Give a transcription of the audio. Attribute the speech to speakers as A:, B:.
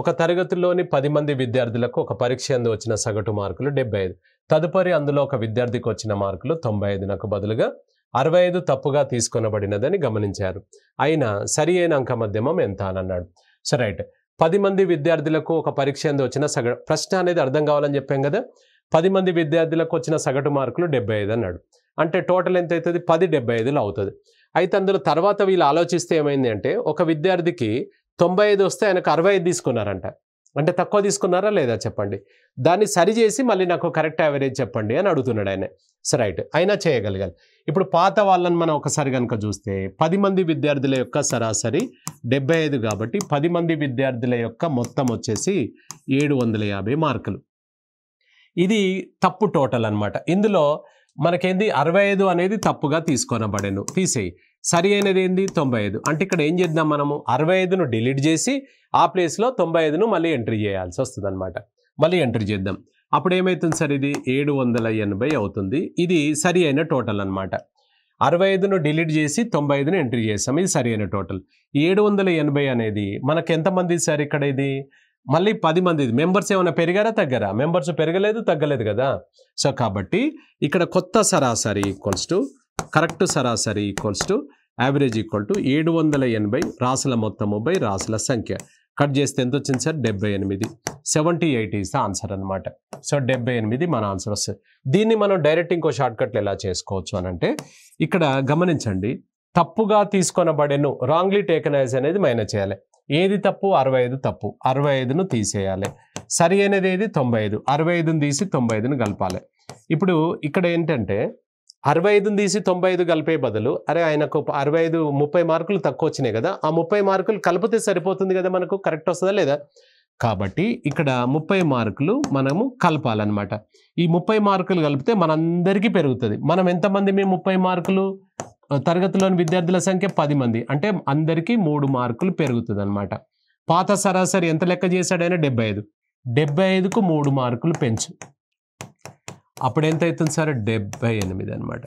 A: ఒక తరగతిలోని 10 మంది విద్యార్థులకు ఒక పరీక్ష యందు వచ్చిన సగటు మార్కులు 75. తదుపరి అందులో ఒక విద్యార్థికి వచ్చిన మార్కులు 95నకు బదులుగా 65 తప్పుగా తీసుకొనబడినదని గమనించారు. అయినా సరి అయిన అంక మధ్యమం ఎంత అని అన్నాడు. So right. 10 మంది విద్యార్థులకు ఒక పరీక్ష యందు వచ్చిన ప్రశ్న అనేది అర్థం కావాలని చెప్పాం కదా. 10 మంది విద్యార్థులకు వచ్చిన సగటు మార్కులు 75 అన్నాడు. అంటే టోటల్ ఎంత అవుతుంది? 10 75లు అవుతుంది. అయితే అందులో తర్వాత వీళ్ళు ఆలోచిస్తే ఏమైంది అంటే, ఒక విద్యార్థికి 95 వస్తే ఆయనకు 65 తీసుకున్నారంట. అంటే తక్కువ తీసుకున్నారా లేదా చెప్పండి. దాన్ని సరిచేసి మళ్ళీ నాకు కరెక్ట్ యావరేజ్ చెప్పండి అని అడుగుతున్నాడు ఆయన. So right. అయినా చేయగలిగాలి. ఇప్పుడు పాత వాళ్ళని మనం ఒకసారి కనుక చూస్తే 10 మంది విద్యార్థుల యొక్క సరాసరి 75 కాబట్టి 10 మంది విద్యార్థుల యొక్క మొత్తం వచ్చేసి 750 మార్కులు. ఇది తప్పు టోటల్ అన్నమాట. ఇందులో మనకేంది 65 అనేది తప్పుగా తీసుకొనబడెను. తీసేయి. సరి అయినది ఏంది? 95. అంటే ఇక్కడ ఏం చేద్దాం మనము? 65ను డిలీట్ చేసి ఆ ప్లేస్లో 95ను మళ్ళీ ఎంట్రీ చేయాల్సి వస్తుంది అనమాట. మళ్ళీ ఎంట్రీ చేద్దాం. అప్పుడు ఏమవుతుంది సార్? ఇది 780 అవుతుంది. ఇది సరి అయిన టోటల్ అనమాట. 65ను డిలీట్ చేసి 95ను ఎంట్రీ చేస్తాం. ఇది సరి అయిన టోటల్. 780 అనేది మనకు ఎంతమంది సార్ ఇక్కడ? ఇది మళ్ళీ 10 మంది. మెంబర్స్ ఏమైనా పెరిగారా తగ్గారా? మెంబర్స్ పెరగలేదు తగ్గలేదు కదా. సో కాబట్టి ఇక్కడ కొత్త సరాసరి ఈక్వల్స్ టు కరెక్ట్ సరాసరి equals to average equal to 780 రాసుల మొత్తము బై రాసుల సంఖ్య. కట్ చేస్తే ఎంత వచ్చింది సార్? 78. 78 ఈజ్ ద ఆన్సర్ అనమాట. సో 78 మన ఆన్సర్ వస్తుంది. దీన్ని మనం డైరెక్ట్ ఇంకో షార్ట్ కట్లు ఎలా చేసుకోవచ్చు అని అంటే, ఇక్కడ గమనించండి, తప్పుగా తీసుకొనబడెను రాంగ్లీ టేకన్ యాజ్ అనేది మైనస్ చేయాలి. ఏది తప్పు? 65 తప్పు. 65ను తీసేయాలి. సరి అయినది ఏది? 95. 65ను తీసి 95ను కలపాలి. ఇప్పుడు ఇక్కడ ఏంటంటే 65ను తీసి 95 కలిపే బదులు అరే ఆయనకు 65 30 మార్కులు తక్కువ వచ్చినాయి కదా, ఆ 30 మార్కులు కలిపితే సరిపోతుంది కదా, మనకు కరెక్ట్ వస్తుందా లేదా? కాబట్టి ఇక్కడ 30 మార్కులు మనము కలపాలన్నమాట. ఈ 30 మార్కులు కలిపితే మనందరికీ పెరుగుతుంది. మనం ఎంతమంది? మేము 30 మార్కులు తరగతిలోని విద్యార్థుల సంఖ్య 10 మంది. అంటే అందరికీ 3 మార్కులు పెరుగుతుంది అనమాట. పాత సరాసరి ఎంత లెక్క చేశాడైనా 75. 75కు 3 మార్కులు పెంచు. అప్పుడు ఎంత అవుతుంది సార్? 78 అనమాట.